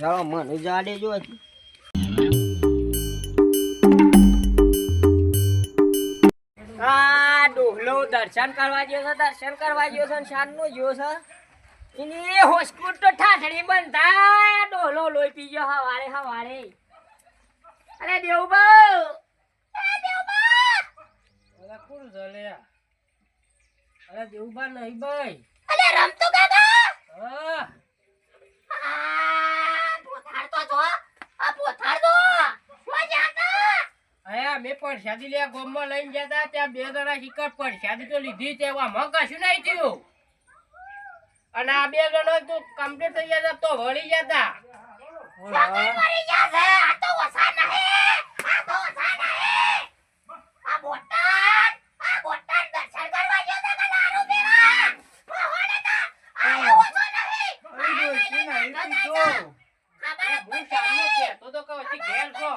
જાઓ મને જા દેજો હજી. આ ડોહલો દર્શન કરવા ગયો છે, દર્શન કરવા ગયો છે, શાનનો ગયો છે. એની હોસ્કુટ તો ઠાઠડી બંધ થાય. ડોહલો લોહી પી ગયો હવારે હવારે. અરે દેવબા, અરે દેવબા, અરે કોણ જલે? અરે દેવબા નહીં ભાઈ. અરે રમતો કાકા. હા. પોથાડ તો જો. આ પોથાડ દો. શું જાતા? અરે મે પરસાદી લે ગોમમાં લઈને જતા ત્યાં બે જણા શિકાર પરસાદી તો લીધી તે આમાં કશું નહીં થયું. અને આ બે જણા તો કમ્પ્લીટ થઈ ગયા તો વળી જતા. વળી જશે. આ તો ઓછા નહીં. આ તો ઓછા નહીં. આ બોટાન દર્શન કરવા ગયો તો દારૂ પીવા. હોને તા. આ ઓછો નહીં. હું સામે કહેતો તો કહું છું ઘેર છો.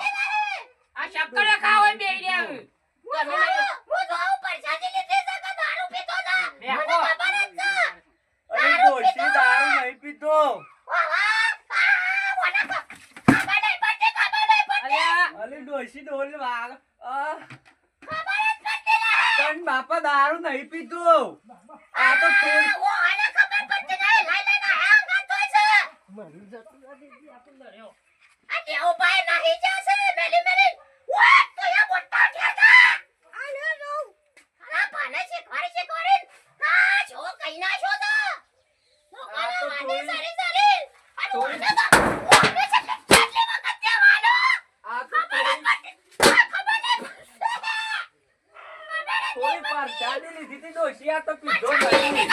આ શક્કર ખાવ બે રે. હું તો આવું પરસાદી લીધી છે કે દારૂ પીતો હતા. મને ખબર જ છે. અરે ડોશી દારૂ નહીં પીતો. અરે ડોશી ડોલ વાગ. તન બાપા દારૂ નહીં પીતો. આ તો થોડી ઓને ખબર પડતી નહીં. લઈ લઈને આંગા તોય છે. મરી જતું નથી આપણને રહ્યો. આ દેવ ભાઈ નહીં જશે મેલી મેલી. ઓય તો યા બોટા ગયા. આલે નો. આ પાને છે ખવારી. આ જો કઈ ના છો તો. આ તો વાડી સારી સારી. આ ઓને તો ઓને છે કેટલી વખત દેવાનો. આ તો ખબર નહીં. કોઈ પર ચાલી લીધી તી ડોશી આ તો પીધો નહીં.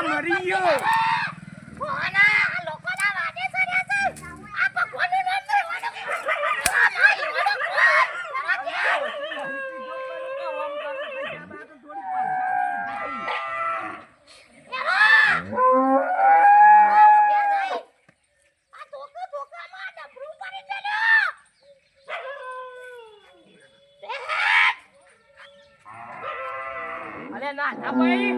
મરી ગયો. કોના લોકોના વાડે સર્યા છે. આ ભગવાનનું નામ લેવાનું. અરે ના ના ભાઈ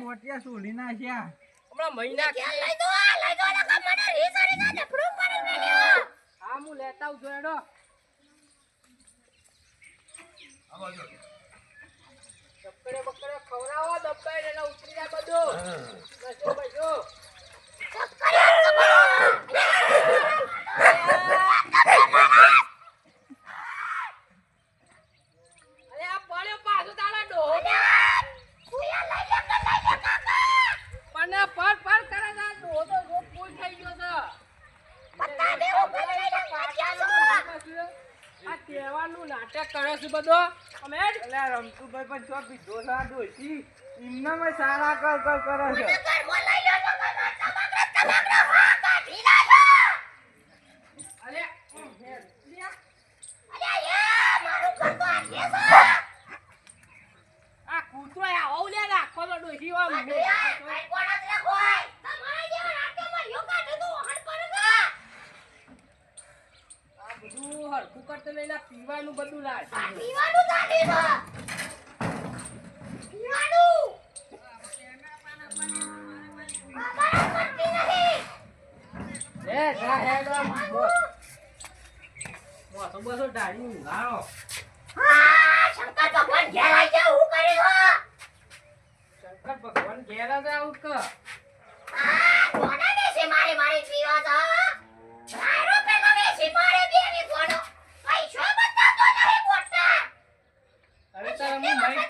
મોટિયા સોલી નાખ્યા હમણાં મહિના હા હું લેતા આવું જોડો. બકરે ખવરાવો દબાઈ ને ઉતરી જાય બધું. બસો બસો અરે આ પડ્યો પાછો તારા ડોહો પણ પર કરે છે. ડોહો તો રોજ ફૂલ થઈ ગયો છે. આ તહેવારનું નાટક કરે છે બધો. અમે રમતુભાઈ પણ શું પીધો છે આ ડોશી. એમનામાં સારા કર કરે છે. આ કૂતરો આવો લે રાખો તો ડોશી આ બધું હરખું કરતો લઈને પીવાનું બધું લાય. પીવાનું ચાલી છે. પીવાનું એ જા હેડો બસ બસ ડાળી ઉઘાડો. હા શંકર ભગવાન ઘેર આવી જાય હું કરી છો. શંકર ભગવાન ઘેર જ આવું કે આ કોને દેશે મારી પીવા છો. રાયરો પેલો વેસી મારે બેની કોનો પૈસો બતાતો નહીં બોટા. હવે તારે હું મઈ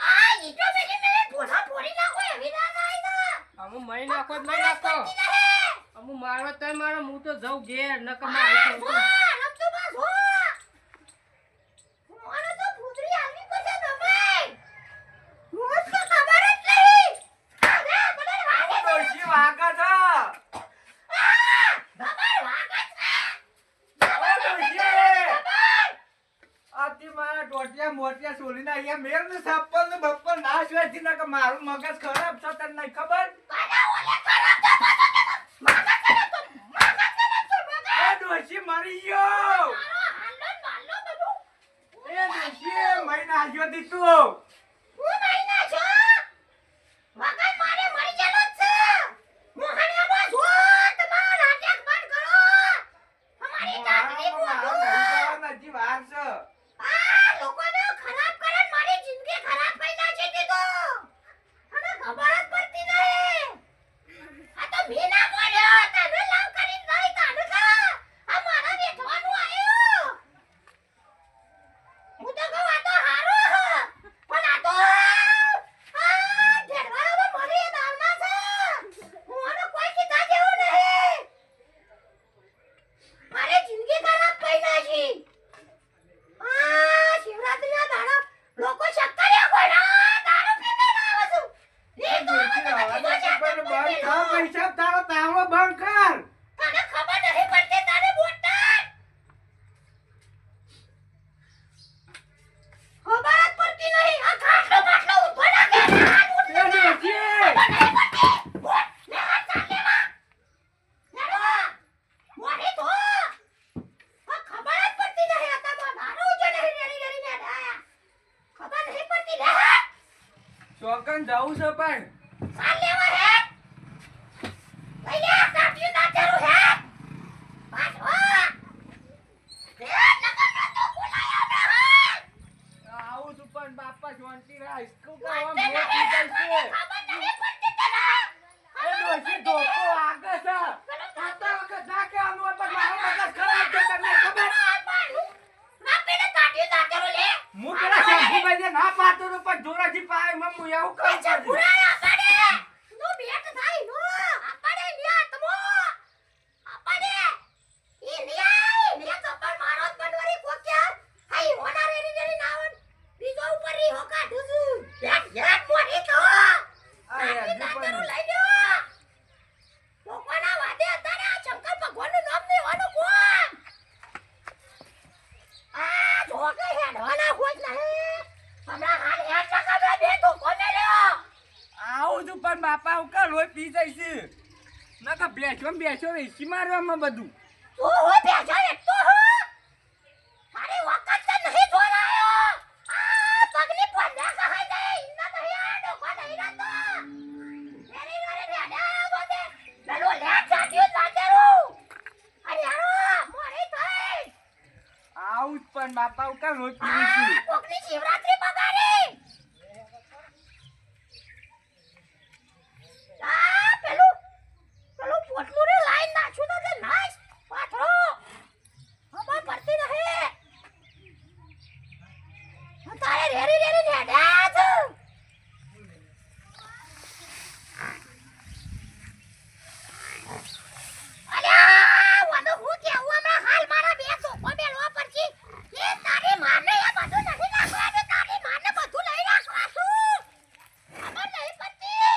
આ ઈટો બેની મે ગોળા ફોડી નાખો એવી ના થાય તો. હું મઈ જઉં ઘેર નકર મારી તો રમતો બસ હો મને તો ફૂદરી આવી પડશે દબાઈ મને તો ખબર જ નહીં અરે મને વાગે ડોશી વાગા છે દબાઈ વાગે છે આથી મારા ટોટિયા મોટિયા સોલીને અહીંયા મેર ને સપ્પલ ને બપ્પલ નાશ વેચી નાખે મારું મગજ ખરાબ છે તને નહીં ખબર ડોશી મરી ગયો એ ડોશી મહિના આવ્યો દીતું હું મહિના છો વગર મારે મરી જનો છે મોહનિયા બસ હો તમારો નાટક બંધ કરો અમારી ચાકરી બોલો નજી વાર છે આ લોકોને ખરાબ કરે મારી જિંદગી ખરાબ કરી નાખે દીધો અને ખબર જ પડતી નહીં આ તો મેના બોલ્યો તને લાવ કરી નહીં તાને કા આ મારા વેઠવાનું આયો હું તો કહું આ તો હારો પણ આ તો ઢેરવાળો મરી દાવના છે હું આનો કોઈ કીધા જેવું નહીં મારી જિંદગી ખરાબ કરી નાખી શિવરાત્રીના દાડા લોકો શક્કરિયા ખોડા દારૂ પીને આવે છે લે તો પૈસા તારો તાવડો બંધ કર તને ખબર નહીં પડતી તારે બોટા ખબર જ પડતી નહીં આ ખાટલો બાટલો ઉભો રાખે ચોકન જવું છે પણ સાલ લેવા હે લઈ લે કાપ્યું ના જરૂર હે બસ હો એ નકર તો બોલાયા ના આવું છું પણ બાપા શાંતિ રાખ ખબર નહીં પડતી તને એ ડોશી ધોકો આગળ છે આતા વખત ના કે આનું પર મારો મગજ ખરાબ છે તને ખબર ના પેલે કાપ્યું ના જરૂર લે હું પેલા શંભુભાઈ ને ના પાડતો તો પણ જોરાજી પાય મમ્મુ એવું કહું અચ્છા છું પુરાણા આપાડે નો બેટ થાય નો આપાડે લ્યા તમો આપાડે એ લ્યા તો પણ મારો જ બનવારી કોક્યા હાઈ હોના રેરી રેરી નાવન બીજો ઉપર રી હો કાઢું છું યાર મોરી તો આ યાર દાતરું પણ લઈ લ્યો લોકોના વાદે અત્યારે આ શંકર ભગવાનનું નામ નહીં હોનું કોણ આ જોકે હેડવાના ખોજ નહીં હમણાં હાલ હેડ ચકા બે તો કોને લ્યો આવું છું પણ બાપા હું કા લોહી પી જાય છે નકા બેસો વેચી મારવામાં બધું તું હો બેઠો એકતો હો તારી વખત તો નહીં જોરાયો આ પગલી પંડા કહાઈ જાય ઇન્ના નહીં આ ડોકા નહીં રાતો મેરી મેરે બેડા બોલે ચલો લે ચાટ્યો તાજરો અરે હારો મોરી થઈ આવું જ પણ બાપા હું કા લોહી પીવું આ છું કોકની શિવરાત્રી બગાડી આ પેલું પોટલું રે લાઈન નાખ્યું તો તે નાઈસ પાથરો ખબર પડતી નહીં તારે રેરી રેરી નેડા છે અલ્યા વાંધો હું કેવું હમણાં હાલ મારા બે સોકો મેળવા પડશે એ તારી માને એ બધું નથી નાખવાનું તારી માને બધું લઈ રાખવાનું ખબર નહીં પડતી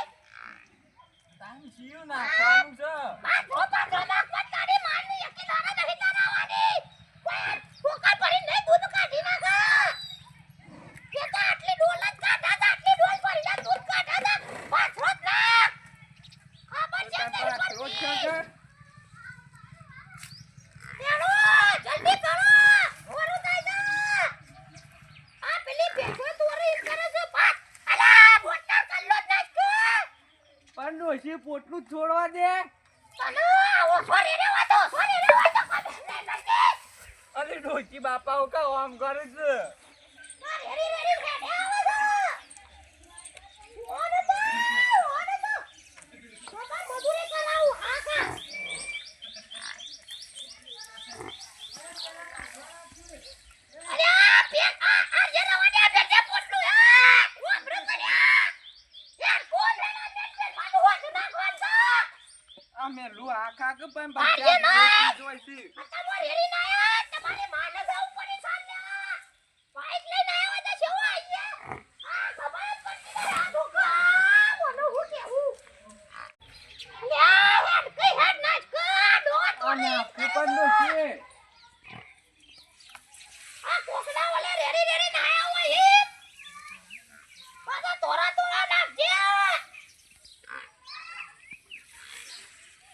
તાન જીવ નાખવાનું છે પાથરો નાખવા તારી માને એકી દાડા નહીં તારાવાની કોઈ ફોકા ભરી નહીં દૂધ કાઢી નાખા કે તો આટલી ડોલ જ કાઢા તા આટલી ડોલ ભરીને દૂધ કાઢા તા પાથરો જ નાખ ખબર છે નહીં પડતી હેલો જલ્દી કરો ઓરું થઈ જા આ પેલી ભેંસો તોરી કરે છે પાટ અલા બોટર કલ્લો નાખ પણ ડોશી પોટલું છોડવા દે તને આવો સોરી રે વાતો ખબર નહીં પડતી અરે ડોશી બાપા હું કા આમ કરે છે રેડી રેડી ફેડે આવે છે ઓને તો બાબા મજૂરી કરાવું હા કા અરે આ પેટ આ જે રવાડે બેઠે પોટલું હે વાપરો કર્યા યાર કોણ હે ના બેઠે મારું વાસ ના કોણ છે આ મેલું આ કાક પણ આજે ના ડોશી તમારે રેડી ના આયા તમારે માને જવું પડે સાલ લેવા બાઈક લઈને આવ્યા તો શું આયા આ ખબર પડતી આ ડોકા મને હું કેવું લે હેડ કઈ હેડ નાચ કા ડોટ અને કૂપન ડોશી આ કોકડા વાલે રેડી રેડી ના આયા હોય હે પાછા તોરા તોરા નાખજે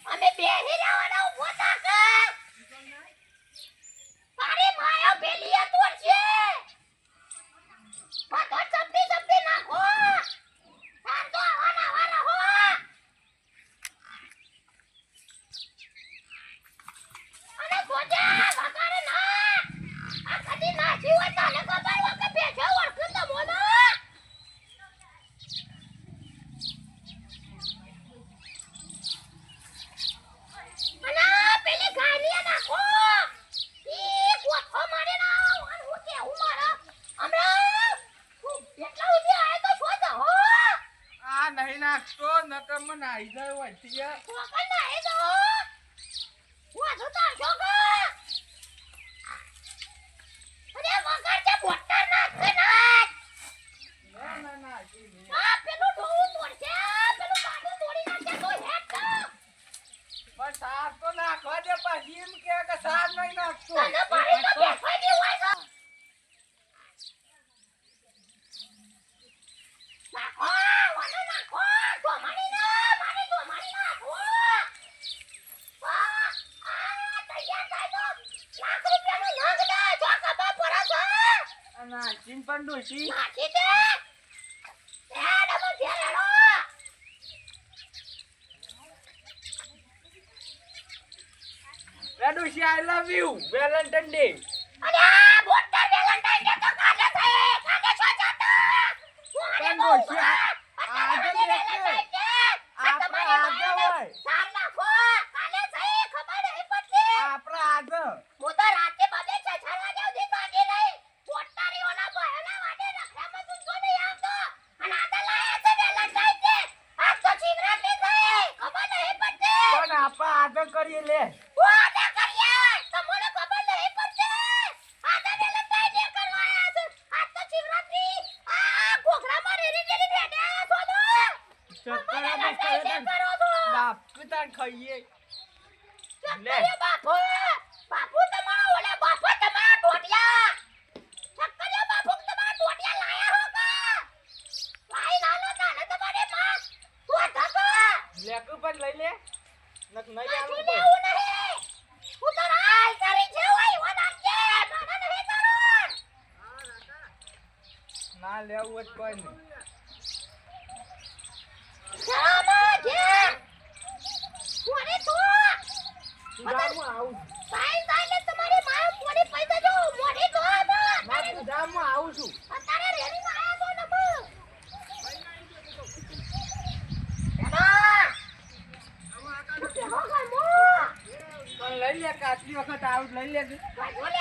અમે બેહી રહેવાના ઉભો થાક તારી માયા બેલીએ તોડશે પાછો ચપટી ચપટી નાખો તાર તો આવાના આવાના હો અને ગોજા વગાડે ના આ કદી નાસી હોય તને ખબર હોય કે બેઠો ઓળખું તો બોલો અલા પેલી ગાડીએ નાખો ઈ ગોઠો મારે ના અને હું કેવું મારા હમણાં એટલા ઉધી આય તો છો જા હો આ નહીં નાખતો નકર મને આવી જાય વચ્ચે કોકન ના હે તો હું જોતા જોગા અરે વગર તે બોટર નાખે નાખ ના આ પેલું ડોવું તોડશે પેલું કાડું તોડી નાખે તો હેડ તો પણ સાર તો નાખવા દે પછી એમ કે સાર નહીં નાખતો તને પાડી તો બેસાઈ દે હોય તો નાખો વાનો નાખો તો મારી ના નાખો આ તૈયાર થાય તો લાખ રૂપિયાનું નાગ દે જો કબા પડે છે અને ચિંપન ડોશી નાખી દે હેડ અમર ઘેરેડો ડોશી આઈ લવ યુ વેલેન્ટાઇન ડે અરે આ બોટર વેલેન્ટાઇન ડે તો કાલે છે કાલે છો જાતા પણ ડોશી આજે લેકે આપણે આજે હોય સાર નાખો કાલે છે ખબર નહીં પડતી આપણે આજે હું તો રાતે બધે છછાડા જાવ દે કાઢી લઈ પોટારીઓના બહેના વાડે રખડામાં તું જો નહીં આવતો અને આદા લાયા છે વેલેન્ટાઇન ડે આ તો ચીવરાતી થઈ ખબર નહીં પડતી પણ આપણે આજે કરીએ લે હું આદા કરીએ તમને ખબર નહીં પડતી આદા વેલેન્ટાઇન ડે કરવા આયા છે આ તો ચીવરાતી આ ઘોઘરામાં રેડી રેડી બેઠા છો તો ચક્કરા વેલેન્ટાઇન ડે બસ કરો છો બાપ તાન ખાઈએ ચક્કરે બાપુ બાપુ તમારા ઓલે બાપુ તમારા ટોટિયા ચક્કરે બાપુ તમારા ટોટિયા લાયા હો કા લાઈ નાનો નાનો તમારે માં ટોટા કા લેકુ પણ લઈ લે નક નહીં આવું આવું લેવું નહીં હું તો રાલ કરી છે ઓય વડા કે મને નહીં કરો ના લેવું જ કોઈ નહીં શામા જે કોને તો જામું આવું સાઈ સાઈ તમારી માં મોડી પૈસા જો મોડી તો આમાં ના તું જામું આવું છું અત્યારે રેડી માં આયા તો નબો પણ લઈ લે કાચની વખત આવું લઈ લે ભાઈ